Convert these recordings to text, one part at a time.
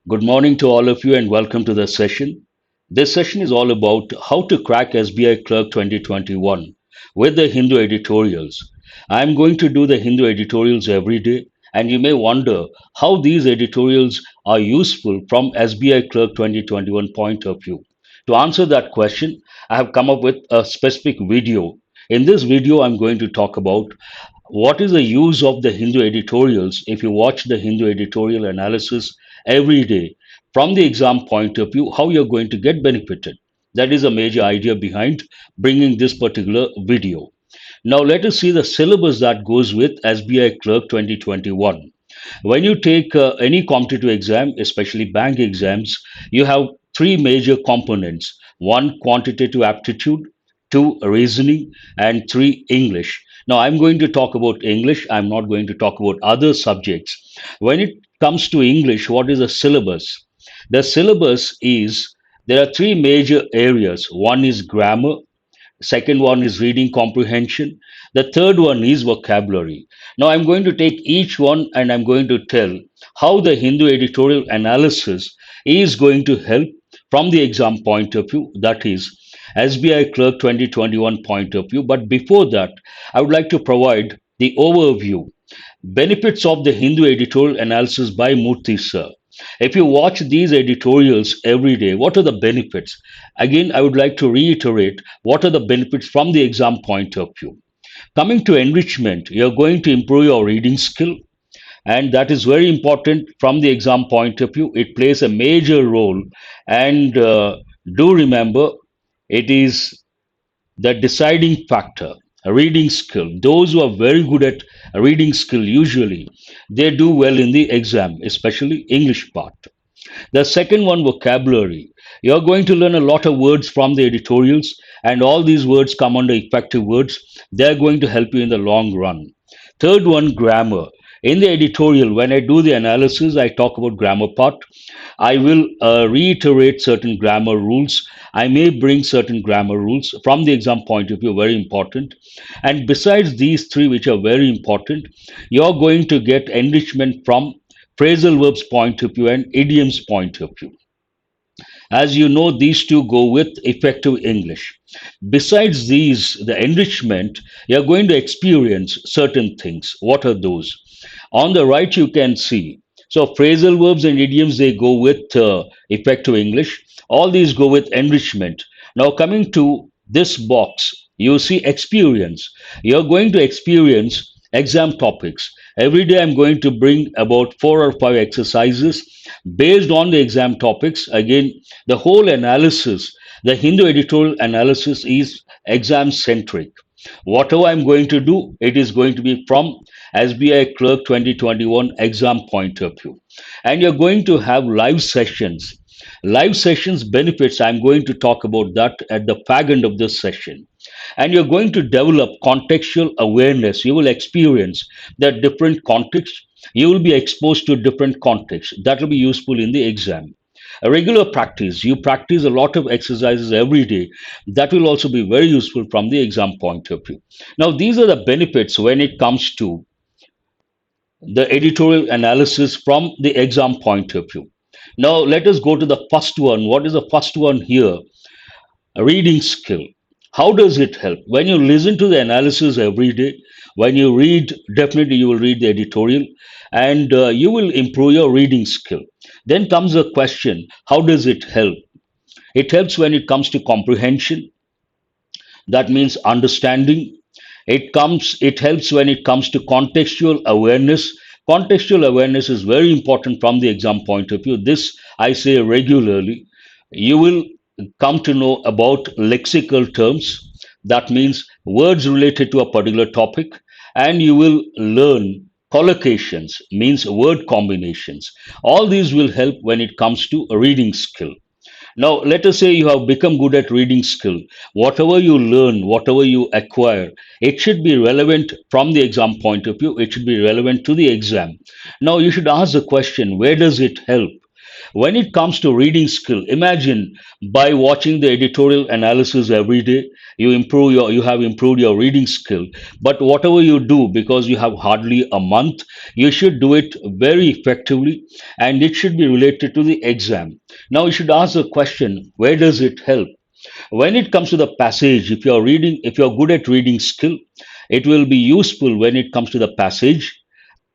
Good morning to all of you and welcome to the session. This session is all about how to crack SBI Clerk 2021 with the Hindu editorials. I'm going to do the Hindu editorials every day, and you may wonder how these editorials are useful from SBI Clerk 2021 point of view. To answer that question, I have come up with a specific video. In this video, I'm going to talk about what is the use of the Hindu editorials if you watch the Hindu editorial analysis every day from the exam point of view, how you're going to get benefited. That is a major idea behind bringing this particular video. Now, let us see the syllabus that goes with SBI Clerk 2021. When you take any competitive exam, especially bank exams, you have three major components: one, quantitative aptitude; two, reasoning; and three, English. Now, I'm going to talk about English. I'm not going to talk about other subjects. When it comes to English, what is the syllabus? The syllabus is there are three major areas. One is grammar, second one is reading comprehension, the third one is vocabulary. Now I'm going to take each one and I'm going to tell how the Hindu editorial analysis is going to help from the exam point of view, that is SBI Clerk 2021 point of view. But before that, I would like to provide the overview benefits of the Hindu editorial analysis by Murthy sir. If you watch these editorials every day, what are the benefits? Again, I would like to reiterate what are the benefits from the exam point of view. Coming to enrichment, you're going to improve your reading skill, and that is very important from the exam point of view. It plays a major role, and do remember it is the deciding factor. Reading skill, those who are very good at reading skill, usually they do well in the exam, especially English part. The second one, vocabulary. You're going to learn a lot of words from the editorials, and all these words come under effective words. They're going to help you in the long run. Third one, grammar. In the editorial, when I do the analysis, I talk about grammar part. I will reiterate certain grammar rules. I may bring certain grammar rules from the exam point of view, very important. And besides these three, which are very important, you're going to get enrichment from phrasal verbs point of view and idioms point of view. As you know, these two go with effective English. Besides these, the enrichment, you're going to experience certain things. What are those? On the right, you can see. So, phrasal verbs and idioms, they go with effective English. All these go with enrichment. Now, coming to this box, you see experience. You're going to experience exam topics. Every day, I'm going to bring about 4 or 5 exercises based on the exam topics. Again, the whole analysis, the Hindu editorial analysis is exam centric. Whatever I'm going to do, it is going to be from SBI Clerk 2021 exam point of view. And you're going to have live sessions. Live sessions benefits, I'm going to talk about that at the fag end of this session. And you're going to develop contextual awareness. You will experience that different context. You will be exposed to different contexts. That will be useful in the exam. A regular practice, you practice a lot of exercises every day. That will also be very useful from the exam point of view. Now, these are the benefits when it comes to the editorial analysis from the exam point of view. Now, let us go to the first one. What is the first one here? A reading skill. How does it help? When you listen to the analysis every day, when you read, definitely you will read the editorial, and you will improve your reading skill. Then comes the question, how does it help? It helps when it comes to comprehension. That means understanding. It helps when it comes to contextual awareness. Contextual awareness is very important from the exam point of view. This I say regularly. You will come to know about lexical terms. That means words related to a particular topic, and you will learn collocations, means word combinations. All these will help when it comes to a reading skill. Now, let us say you have become good at reading skill. Whatever you learn, whatever you acquire, it should be relevant from the exam point of view. It should be relevant to the exam. Now, you should ask the question, where does it help? When it comes to reading skill, imagine by watching the editorial analysis every day, you have improved your reading skill. But whatever you do, because you have hardly a month, you should do it very effectively, and it should be related to the exam. Now you should ask the question, where does it help? When it comes to the passage, if you're good at reading skill, it will be useful when it comes to the passage,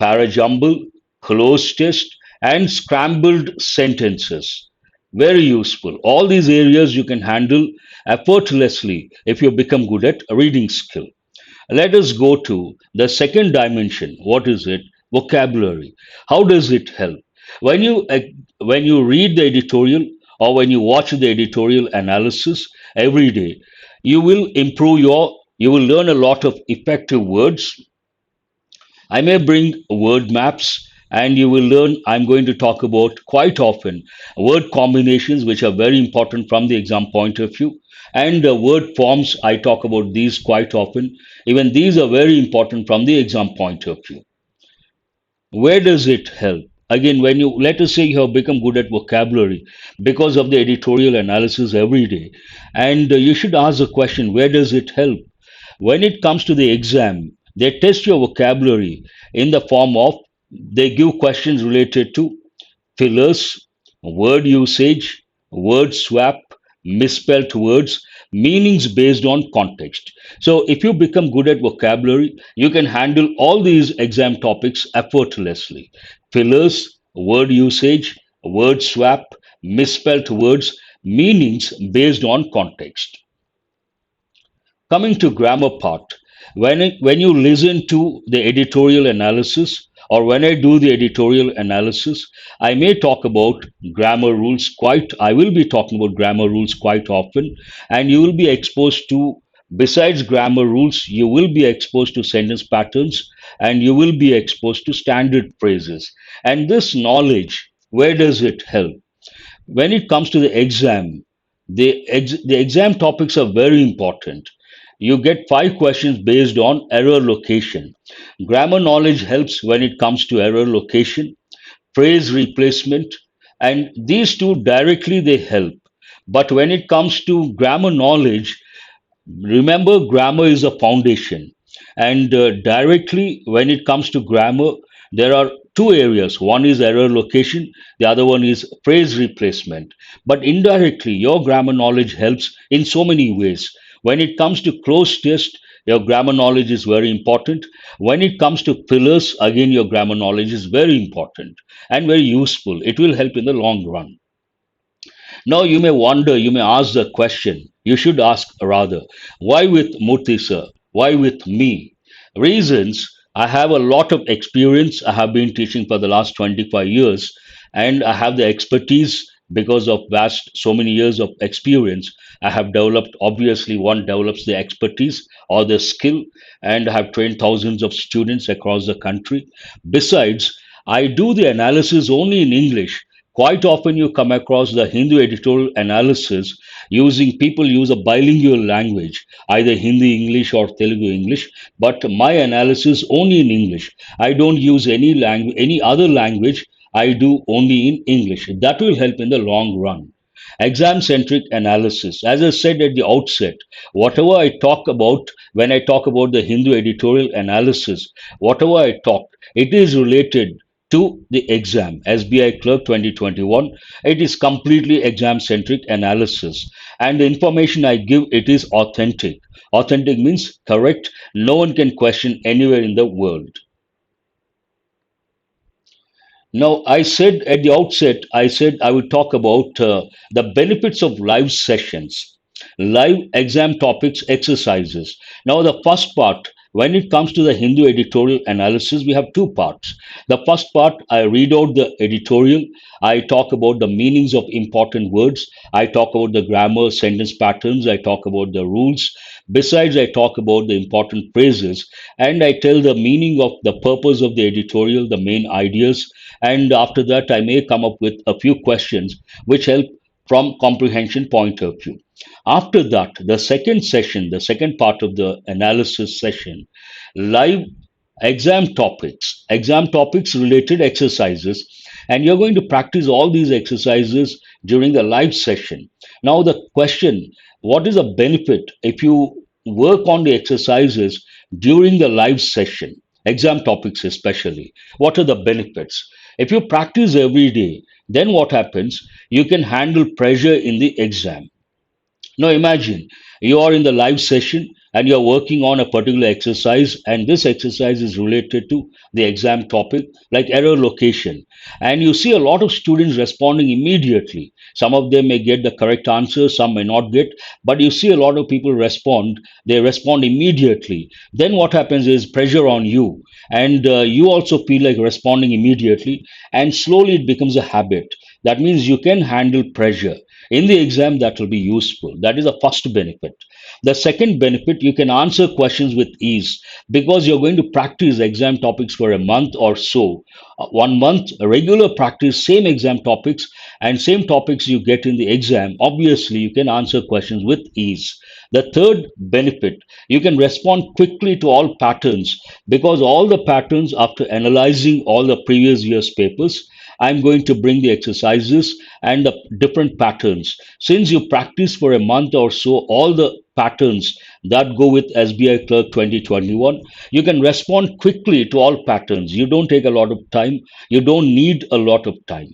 parajumble, close test, and scrambled sentences. Very useful. All these areas you can handle effortlessly if you become good at reading skill. Let us go to the second dimension. What is it? Vocabulary. How does it help? When you read the editorial or when you watch the editorial analysis every day, you will learn a lot of effective words. I may bring word maps, and you will learn. I'm going to talk about quite often word combinations, which are very important from the exam point of view, and word forms. I talk about these quite often. Even these are very important from the exam point of view. Where does it help? Again, when you let us say you have become good at vocabulary because of the editorial analysis every day, and you should ask the question, where does it help? When it comes to the exam, they test your vocabulary in the form of they give questions related to fillers, word usage, word swap, misspelled words, meanings based on context. So, if you become good at vocabulary, you can handle all these exam topics effortlessly. Fillers, word usage, word swap, misspelled words, meanings based on context. Coming to grammar part, when you listen to the editorial analysis or when I do the editorial analysis, I may talk about grammar rules quite, I will be talking about grammar rules quite often, and you will be exposed to, besides grammar rules, you will be exposed to sentence patterns and you will be exposed to standard phrases. And this knowledge, where does it help? When it comes to the exam, the exam topics are very important. You get 5 questions based on error location. Grammar knowledge helps when it comes to error location, phrase replacement, and these two directly they help. But when it comes to grammar knowledge, remember, grammar is a foundation. And directly, when it comes to grammar, there are two areas. One is error location, the other one is phrase replacement. But indirectly, your grammar knowledge helps in so many ways. When it comes to close test, your grammar knowledge is very important. When it comes to fillers, again, your grammar knowledge is very important and very useful. It will help in the long run. Now you may wonder, you may ask the question, you should ask rather, why with Murthy sir? Why with me? Reasons, I have a lot of experience. I have been teaching for the last 25 years and I have the expertise because of vast so many years of experience. I have developed, obviously, one develops the expertise or the skill, and I have trained thousands of students across the country. Besides, I do the analysis only in English. Quite often, you come across the Hindu editorial analysis using people use a bilingual language, either Hindi English or Telugu English. But my analysis only in English. I don't use any language, any other language. I do only in English. That will help in the long run. Exam centric analysis. As I said at the outset, whatever I talk about when I talk about the Hindu editorial analysis, whatever I talk, it is related to the exam, SBI Clerk 2021. It is completely exam centric analysis. And the information I give, it is authentic. Authentic means correct. No one can question anywhere in the world. Now, I said at the outset, I said I would talk about the benefits of live sessions, live exam topics, exercises. Now, the first part, when it comes to the Hindu editorial analysis, we have two parts. The first part, I read out the editorial. I talk about the meanings of important words. I talk about the grammar, sentence patterns. I talk about the rules. Besides, I talk about the important phrases and I tell the meaning of the purpose of the editorial, the main ideas, and after that I may come up with a few questions which help from comprehension point of view. After that, the second session, the second part of the analysis session, live exam topics related exercises, and you're going to practice all these exercises during the live session. Now, the question, what is the benefit if you work on the exercises during the live session, exam topics especially? What are the benefits? If you practice every day, then what happens? You can handle pressure in the exam. Now imagine you are in the live session and you're working on a particular exercise, and this exercise is related to the exam topic, like error location. And you see a lot of students responding immediately. Some of them may get the correct answer, some may not get, but you see a lot of people respond, they respond immediately. Then what happens is pressure on you, and you also feel like responding immediately, and slowly it becomes a habit. That means you can handle pressure in the exam. That will be useful. That is the first benefit. The second benefit, you can answer questions with ease because you're going to practice exam topics for a month or so. 1 month regular practice, same exam topics, and same topics you get in the exam, obviously you can answer questions with ease. The third benefit, you can respond quickly to all patterns because all the patterns, after analyzing all the previous year's papers, I'm going to bring the exercises and the different patterns. Since you practice for a month or so, all the patterns that go with SBI Clerk 2021, you can respond quickly to all patterns. You don't take a lot of time, you don't need a lot of time.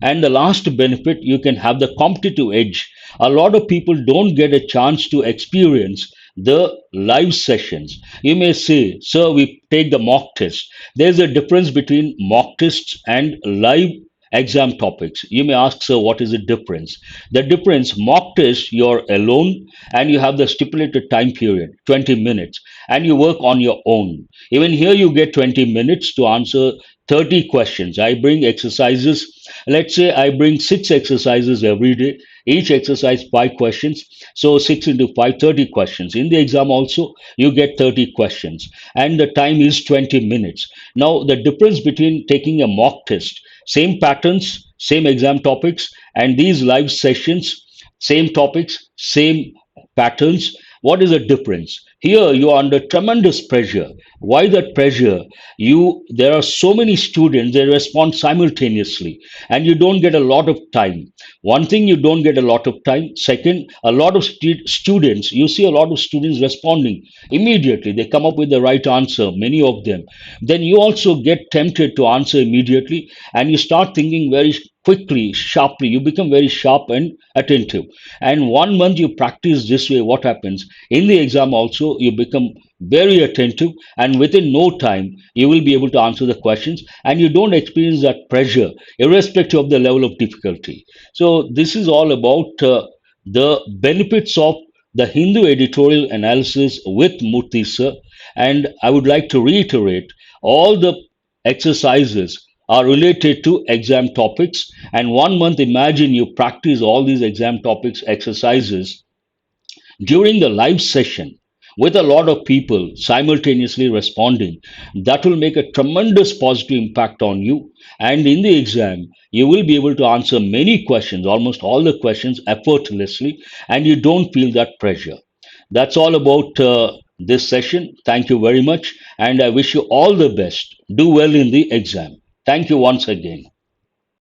And the last benefit, you can have the competitive edge. A lot of people don't get a chance to experience the live sessions. You may say, sir, we take the mock test. There's a difference between mock tests and live exam topics. You may ask, sir, what is the difference? The difference, mock test, you're alone and you have the stipulated time period, 20 minutes, and you work on your own. Even here, you get 20 minutes to answer 30 questions. I bring exercises. Let's say I bring six exercises every day, each exercise five questions. So 6 into 5, 30 questions. In the exam, also, you get 30 questions, and the time is 20 minutes. Now, the difference between taking a mock test, same patterns, same exam topics, and these live sessions, same topics, same patterns. What is the difference? Here you are under tremendous pressure. Why that pressure? You There are so many students, they respond simultaneously, and you don't get a lot of time. One thing, you don't get a lot of time. Second, a lot of students, you see a lot of students responding immediately. They come up with the right answer, many of them. Then you also get tempted to answer immediately, and you start thinking very quickly, sharply. You become very sharp and attentive. And 1 month you practice this way, what happens? In the exam also, you become very attentive, and within no time, you will be able to answer the questions, and you don't experience that pressure, irrespective of the level of difficulty. So, this is all about the benefits of the Hindu editorial analysis with Murthy sir. And I would like to reiterate, all the exercises are related to exam topics. And 1 month, imagine you practice all these exam topics exercises during the live session with a lot of people simultaneously responding. That will make a tremendous positive impact on you. And in the exam, you will be able to answer many questions, almost all the questions, effortlessly, and you don't feel that pressure. That's all about this session. Thank you very much, and I wish you all the best. Do well in the exam. Thank you once again.